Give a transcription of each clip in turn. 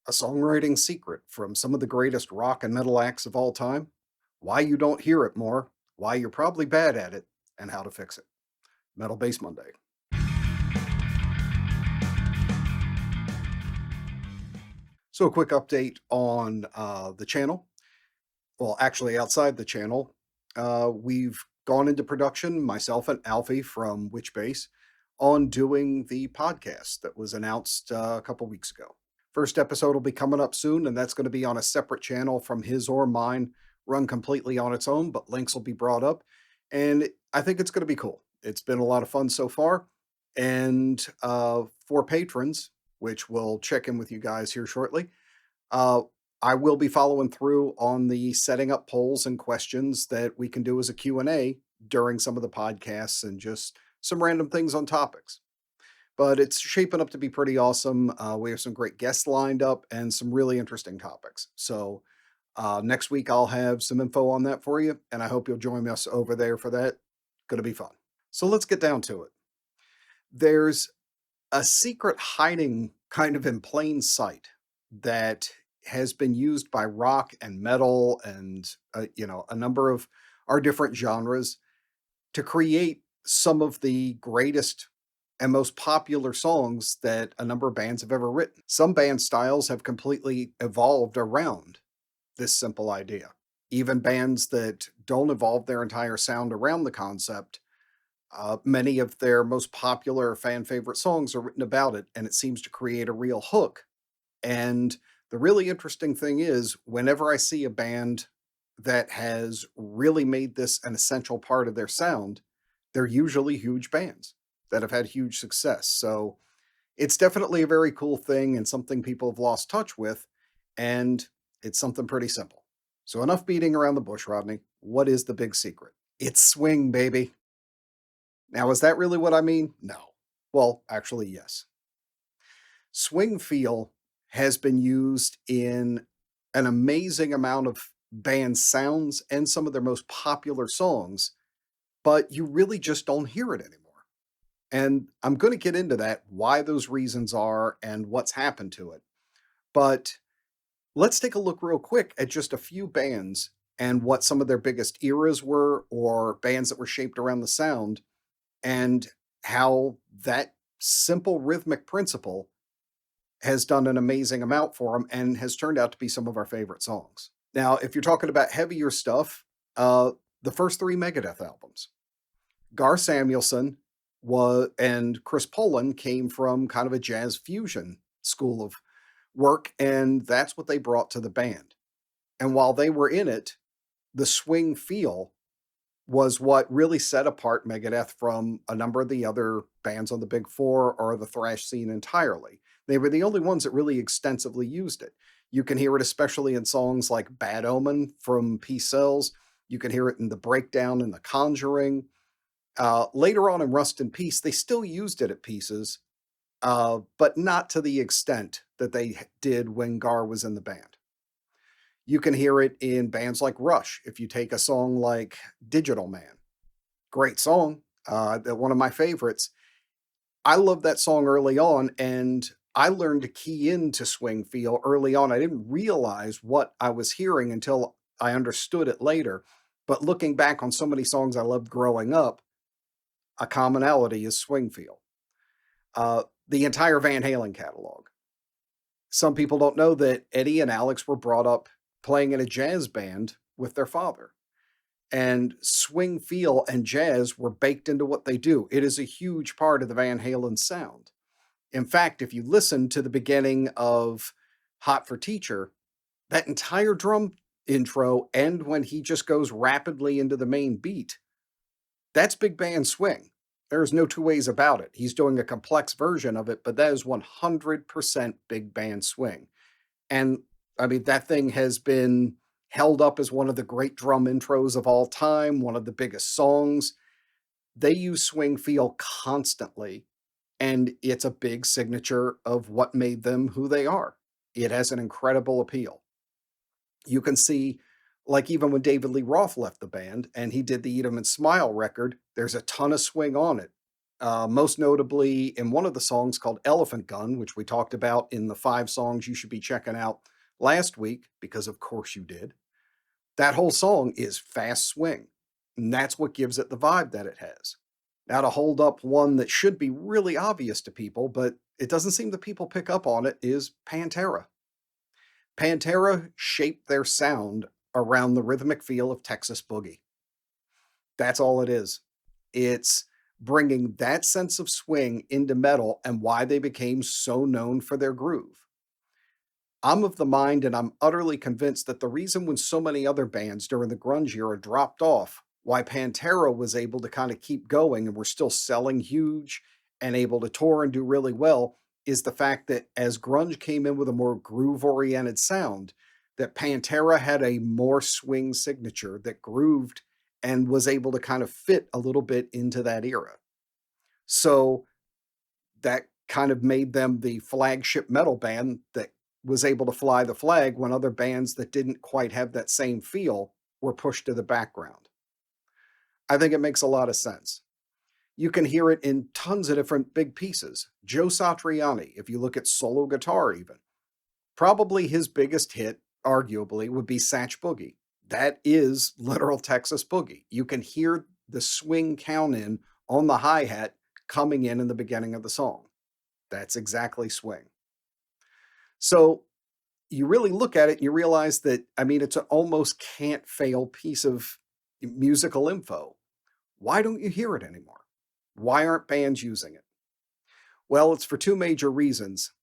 A songwriting secret from some of the greatest rock and metal acts of all time, why you don't hear it more, why you're probably bad at it, and how to fix it. Metal Bass Monday. So, a quick update on the channel. Well, actually, outside the channel, we've gone into production, myself and Alfie from Witch Bass, on doing the podcast that was announced a couple weeks ago. First episode will be coming up soon, and that's going to be on a separate channel from his or mine, run completely on its own, but links will be brought up. And I think it's going to be cool. It's been a lot of fun so far. And for patrons, which we'll check in with you guys here shortly, uh, I will be following through on the setting up polls and questions that we can do as a Q&A during some of the podcasts and just some random things on topics. But it's shaping up to be pretty awesome. We have some great guests lined up and some really interesting topics. So next week I'll have some info on that for you, and I hope you'll join us over there for that. Going to be fun. So let's get down to it. There's a secret hiding kind of in plain sight that has been used by rock and metal and a number of our different genres to create some of the greatest and most popular songs that a number of bands have ever written. Some band styles have completely evolved around this simple idea. Even bands that don't evolve their entire sound around the concept, many of their most popular fan favorite songs are written about it, and it seems to create a real hook. And the really interesting thing is, whenever I see a band that has really made this an essential part of their sound, they're usually huge bands that have had huge success. So it's definitely a very cool thing and something people have lost touch with. And it's something pretty simple. So enough beating around the bush, Rodney. What is the big secret? It's swing, baby. Now, is that really what I mean? No. Well, actually, yes. Swing feel has been used in an amazing amount of band sounds and some of their most popular songs, but you really just don't hear it anymore. And I'm going to get into that, why those reasons are and what's happened to it. But let's take a look real quick at just a few bands and what some of their biggest eras were, or bands that were shaped around the sound, and how that simple rhythmic principle has done an amazing amount for them and has turned out to be some of our favorite songs. Now, if you're talking about heavier stuff, the first three Megadeth albums, Gar Samuelson and Chris Poland came from kind of a jazz fusion school of work, and that's what they brought to the band. And while they were in it, the swing feel was what really set apart Megadeth from a number of the other bands on the Big Four or the thrash scene entirely. They were the only ones that really extensively used it. You can hear it especially in songs like Bad Omen from Peace Sells. You can hear it in The Breakdown and The Conjuring. Later on in Rust in Peace, they still used it at pieces, but not to the extent that they did when Gar was in the band. You can hear it in bands like Rush. If you take a song like Digital Man, great song, one of my favorites. I love that song early on, and I learned to key into swing feel early on. I didn't realize what I was hearing until I understood it later. But looking back on so many songs I loved growing up, a commonality is swing feel. The entire Van Halen catalog. Some people don't know that Eddie and Alex were brought up playing in a jazz band with their father. And swing feel and jazz were baked into what they do. It is a huge part of the Van Halen sound. In fact, if you listen to the beginning of Hot for Teacher, that entire drum intro and when he just goes rapidly into the main beat, that's big band swing. There's no two ways about it. He's doing a complex version of it, but that is 100% big band swing. And I mean, that thing has been held up as one of the great drum intros of all time, one of the biggest songs. They use swing feel constantly, and it's a big signature of what made them who they are. It has an incredible appeal. You can see, like, even when David Lee Roth left the band and he did the Eat 'em and Smile record, there's a ton of swing on it. most notably in one of the songs called Elephant Gun, which we talked about in the 5 songs you should be checking out last week, because of course you did. That whole song is fast swing, and that's what gives it the vibe that it has. Now, to hold up one that should be really obvious to people, but it doesn't seem that people pick up on it, is Pantera. Pantera shaped their sound around the rhythmic feel of Texas Boogie. That's all it is. It's bringing that sense of swing into metal and why they became so known for their groove. I'm of the mind and I'm utterly convinced that the reason when so many other bands during the grunge era dropped off, why Pantera was able to kind of keep going and we're still selling huge and able to tour and do really well, is the fact that as grunge came in with a more groove oriented sound, that Pantera had a more swing signature that grooved and was able to kind of fit a little bit into that era. So that kind of made them the flagship metal band that was able to fly the flag when other bands that didn't quite have that same feel were pushed to the background. I think it makes a lot of sense. You can hear it in tons of different big pieces. Joe Satriani, if you look at solo guitar, even, probably his biggest hit, arguably, would be Satch Boogie. That is literal Texas Boogie. You can hear the swing count in on the hi hat coming in the beginning of the song. That's exactly swing. So you really look at it and you realize that, I mean, it's an almost can't fail piece of musical info. Why don't you hear it anymore? Why aren't bands using it? Well, it's for 2 major reasons.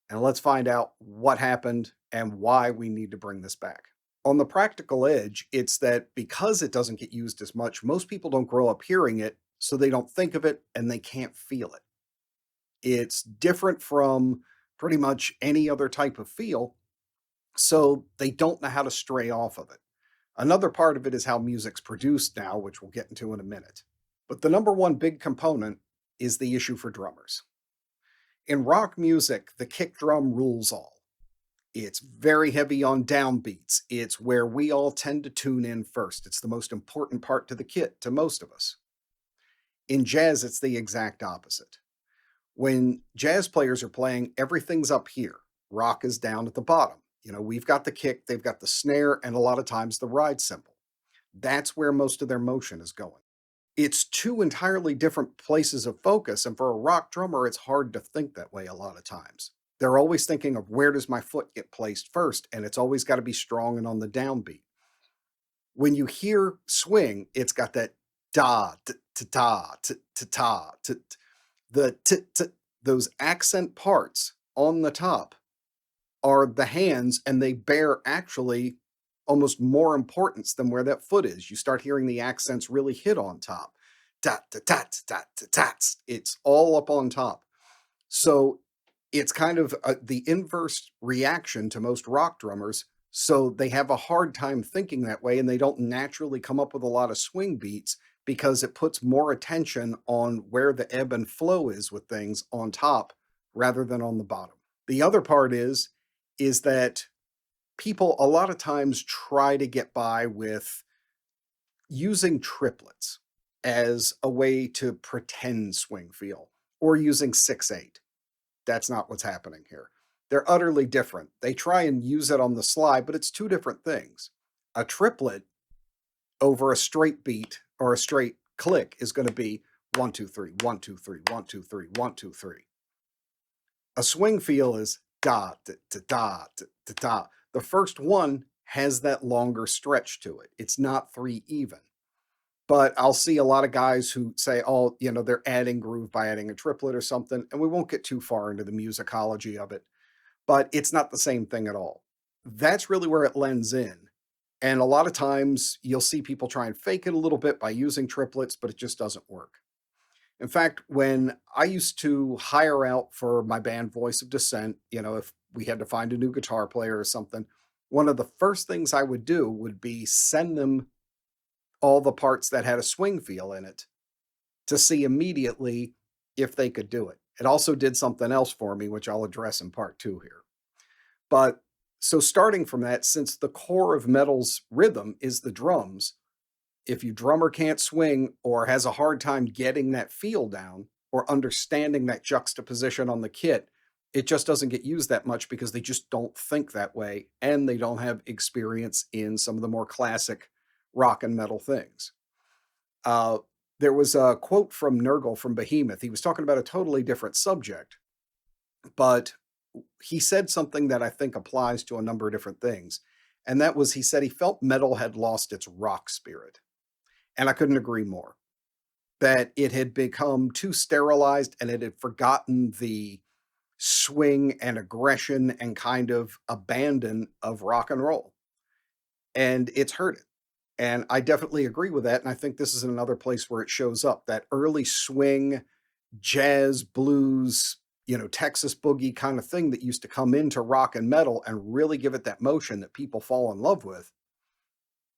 And let's find out what happened and why we need to bring this back. On the practical edge, it's that because it doesn't get used as much, most people don't grow up hearing it, so they don't think of it and they can't feel it. It's different from pretty much any other type of feel, so they don't know how to stray off of it. Another part of it is how music's produced now, which we'll get into in a minute. But the number one big component is the issue for drummers. In rock music, the kick drum rules all. It's very heavy on downbeats. It's where we all tend to tune in first. It's the most important part to the kit to most of us. In jazz, it's the exact opposite. When jazz players are playing, everything's up here. Rock is down at the bottom. You know, we've got the kick, they've got the snare, and a lot of times the ride cymbal. That's where most of their motion is going. It's 2 entirely different places of focus, and for a rock drummer, it's hard to think that way a lot of times. They're always thinking of where does my foot get placed first, and it's always got to be strong and on the downbeat. When you hear swing, it's got that da, ta ta, ta ta, the those accent parts on the top are the hands, and they bear actually almost more importance than where that foot is. You start hearing the accents really hit on top. Tat, tat, tat, tat, tat, tat. It's all up on top. So it's kind of the inverse reaction to most rock drummers. So they have a hard time thinking that way, and they don't naturally come up with a lot of swing beats because it puts more attention on where the ebb and flow is with things on top rather than on the bottom. The other part is that people a lot of times try to get by with using triplets as a way to pretend swing feel, or using 6/8. That's not what's happening here. They're utterly different. They try and use it on the slide, but it's 2 different things. A triplet over a straight beat or a straight click is going to be 1, 2, 3, 1, 2, 3, 1, 2, 3, 1, 2, 3. A swing feel is da, da, da, da, da, da, da. The first one has that longer stretch to it. It's not 3 even. But I'll see a lot of guys who say, oh, you know, they're adding groove by adding a triplet or something. And we won't get too far into the musicology of it, but it's not the same thing at all. That's really where it lends in. And a lot of times you'll see people try and fake it a little bit by using triplets, but it just doesn't work. In fact, when I used to hire out for my band Voice of Dissent, you know, if we had to find a new guitar player or something, one of the first things I would do would be send them all the parts that had a swing feel in it to see immediately if they could do it. It also did something else for me, which I'll address in part 2 here. But so starting from that, since the core of metal's rhythm is the drums, if your drummer can't swing or has a hard time getting that feel down, or understanding that juxtaposition on the kit, it just doesn't get used that much because they just don't think that way and they don't have experience in some of the more classic rock and metal things. Uh, there was a quote from Nurgle from Behemoth. He was talking about a totally different subject, but he said something that I think applies to a number of different things. And that was he said he felt metal had lost its rock spirit. And I couldn't agree more. That it had become too sterilized and it had forgotten the swing and aggression and kind of abandon of rock and roll. And it's hurt it. And I definitely agree with that. And I think this is another place where it shows up that early swing, jazz, blues, Texas boogie kind of thing that used to come into rock and metal and really give it that motion that people fall in love with.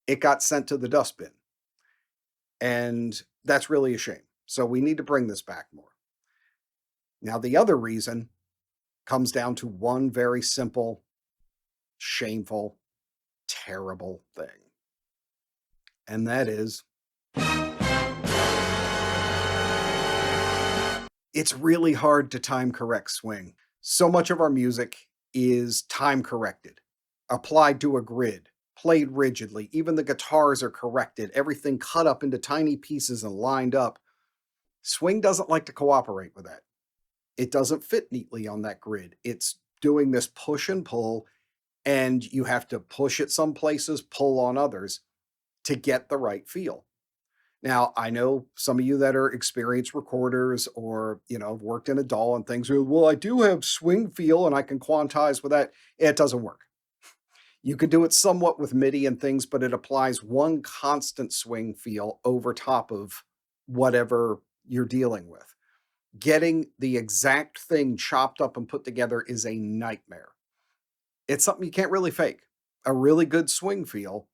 It got sent to the dustbin. And that's really a shame. So we need to bring this back more. Now, the other reason comes down to one very simple, shameful, terrible thing. And that is it's really hard to time correct swing. So much of our music is time corrected, applied to a grid, played rigidly. Even the guitars are corrected, everything cut up into tiny pieces and lined up. Swing doesn't like to cooperate with that. It doesn't fit neatly on that grid. It's doing this push and pull, and you have to push it some places, pull on others to get the right feel. Now, I know some of you that are experienced recorders or, have worked in a DAW and things, well, I do have swing feel and I can quantize with that. It doesn't work. You could do it somewhat with MIDI and things, but it applies one constant swing feel over top of whatever you're dealing with. Getting the exact thing chopped up and put together is a nightmare. It's something you can't really fake. A really good swing feel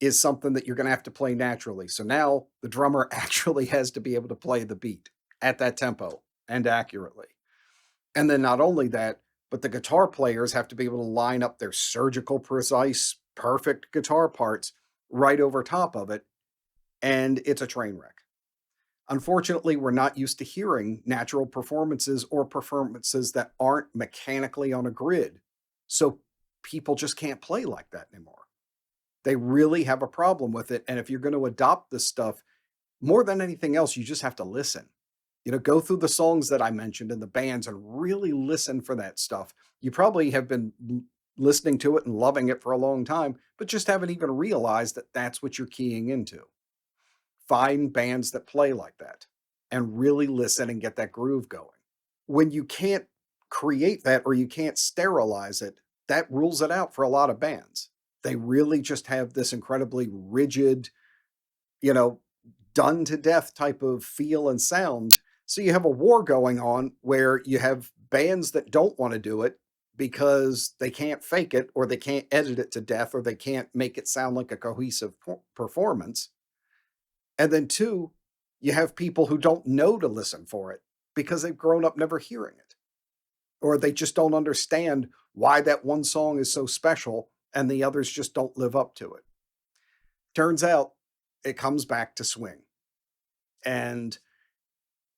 is something that you're going to have to play naturally. So now the drummer actually has to be able to play the beat at that tempo and accurately. And then not only that, but the guitar players have to be able to line up their surgical, precise, perfect guitar parts right over top of it. And it's a train wreck. Unfortunately, we're not used to hearing natural performances or performances that aren't mechanically on a grid. So people just can't play like that anymore. They really have a problem with it. And if you're going to adopt this stuff, more than anything else, you just have to listen. Go through the songs that I mentioned and the bands and really listen for that stuff. You probably have been listening to it and loving it for a long time, but just haven't even realized that that's what you're keying into. Find bands that play like that and really listen and get that groove going. When you can't create that or you can't sterilize it, that rules it out for a lot of bands. They really just have this incredibly rigid, you know, done to death type of feel and sound. So you have a war going on where you have bands that don't want to do it because they can't fake it or they can't edit it to death or they can't make it sound like a cohesive performance. And then two, you have people who don't know to listen for it because they've grown up never hearing it, or they just don't understand why that one song is so special and the others just don't live up to it. Turns out it comes back to swing. And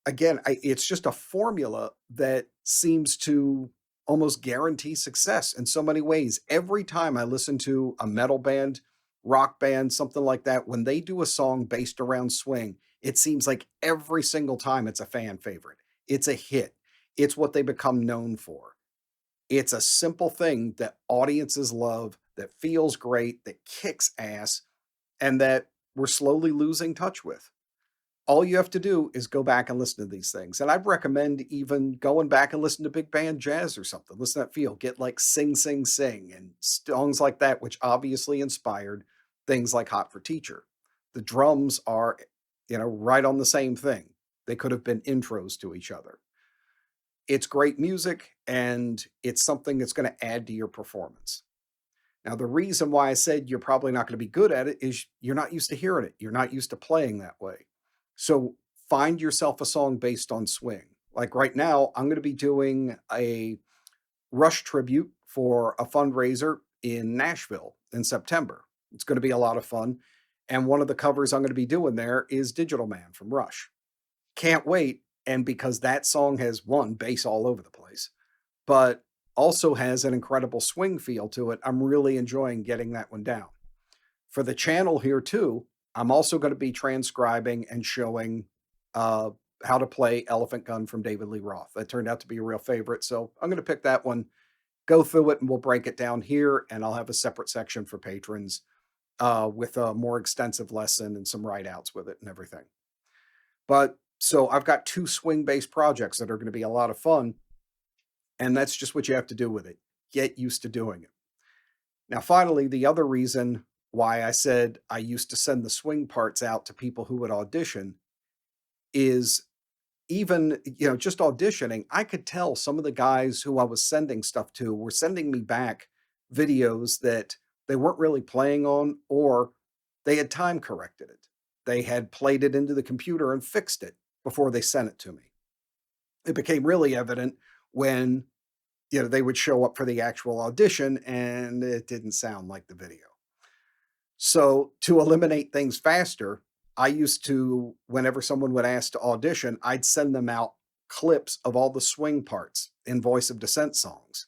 again, it's just a formula that seems to almost guarantee success in so many ways. Every time I listen to a metal band, rock band, something like that, when they do a song based around swing, it seems like every single time it's a fan favorite. It's a hit. It's what they become known for. It's a simple thing that audiences love, that feels great, that kicks ass, and that we're slowly losing touch with. All you have to do is go back and listen to these things. And I'd recommend even going back and listen to big band jazz or something. Listen to that feel. Get like Sing, Sing, Sing and songs like that, which obviously inspired things like Hot for Teacher. The drums are, right on the same thing. They could have been intros to each other. It's great music and it's something that's going to add to your performance. Now, the reason why I said you're probably not going to be good at it is you're not used to hearing it. You're not used to playing that way. So find yourself a song based on swing. Like right now, I'm going to be doing a Rush tribute for a fundraiser in Nashville in September. It's going to be a lot of fun. And one of the covers I'm going to be doing there is Digital Man from Rush. Can't wait And because that song has one bass all over the place, but also has an incredible swing feel to it, I'm really enjoying getting that one down. For the channel here too, I'm also going to be transcribing and showing uh, how to play Elephant Gun from David Lee Roth. That turned out to be a real favorite. So I'm going to pick that one, go through it, and we'll break it down here. And I'll have a separate section for patrons with a more extensive lesson and some write outs with it and everything. But so I've got two swing based projects that are going to be a lot of fun. And that's just what you have to do with it. Get used to doing it. Now, finally, the other reason why I said I used to send the swing parts out to people who would audition is even, just auditioning, I could tell some of the guys who I was sending stuff to were sending me back videos that they weren't really playing on, or they had time corrected it. They had played it into the computer and fixed it before they sent it to me. It became really evident when, they would show up for the actual audition and it didn't sound like the video. So to eliminate things faster, I used to, whenever someone would ask to audition, I'd send them out clips of all the swing parts in Voice of Dissent songs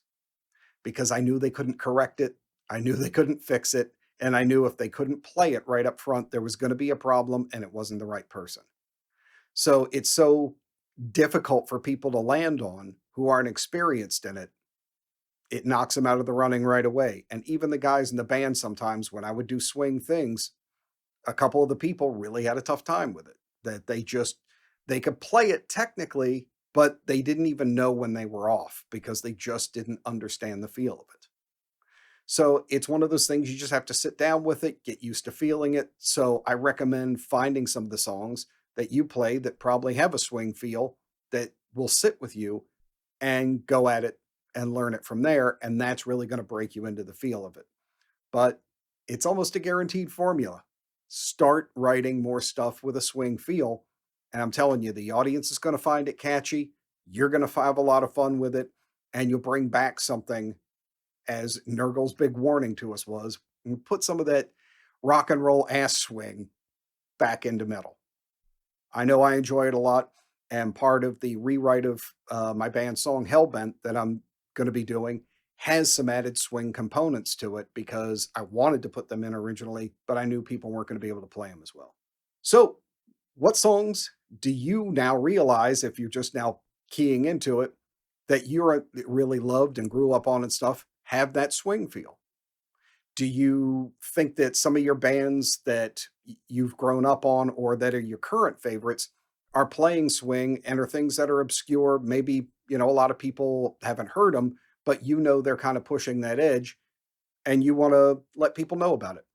because I knew they couldn't correct it. I knew they couldn't fix it. And I knew if they couldn't play it right up front, there was going to be a problem and it wasn't the right person. So it's so difficult for people to land on who aren't experienced in it. It knocks them out of the running right away. And even the guys in the band, sometimes when I would do swing things, a couple of the people really had a tough time with it. That they could play it technically, but they didn't even know when they were off because they just didn't understand the feel of it. So it's one of those things you just have to sit down with it, get used to feeling it. So I recommend finding some of the songs that you play that probably have a swing feel that will sit with you and go at it and learn it from there. And that's really going to break you into the feel of it. But it's almost a guaranteed formula. Start writing more stuff with a swing feel. And I'm telling you, the audience is going to find it catchy. You're going to have a lot of fun with it. And you'll bring back something, as Nurgle's big warning to us was, put some of that rock and roll ass swing back into metal. I know I enjoy it a lot. And part of the rewrite of my band song Hellbent that I'm going to be doing has some added swing components to it because I wanted to put them in originally, but I knew people weren't going to be able to play them as well. So, what songs do you now realize, if you're just now keying into it, that you're really loved and grew up on and stuff, have that swing feel? Do you think that some of your bands that you've grown up on or that are your current favorites are playing swing and are things that are obscure? Maybe, a lot of people haven't heard them, but they're kind of pushing that edge and you want to let people know about it.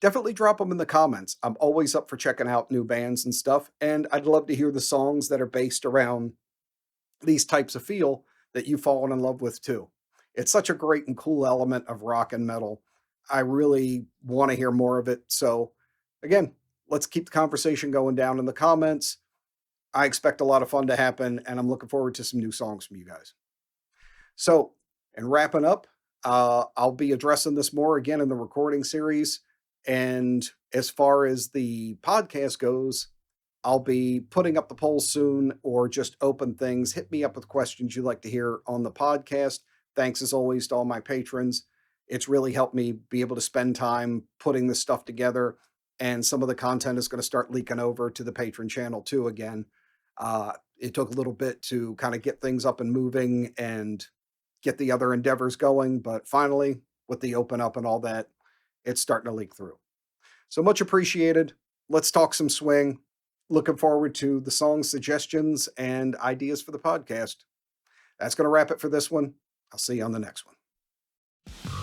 Definitely drop them in the comments. I'm always up for checking out new bands and stuff. And I'd love to hear the songs that are based around these types of feel that you've fallen in love with too. It's such a great and cool element of rock and metal. I really want to hear more of it. So, again, let's keep the conversation going down in the comments. I expect a lot of fun to happen, and I'm looking forward to some new songs from you guys. So, and wrapping up, I'll be addressing this more again in the recording series. And as far as the podcast goes, I'll be putting up the poll soon or just open things. Hit me up with questions you'd like to hear on the podcast. Thanks as always to all my patrons. It's really helped me be able to spend time putting this stuff together. And some of the content is going to start leaking over to the patron channel too again. It took a little bit to kind of get things up and moving and get the other endeavors going. But finally, with the open up and all that, it's starting to leak through. So much appreciated. Let's talk some swing. Looking forward to the song suggestions and ideas for the podcast. That's going to wrap it for this one. I'll see you on the next one.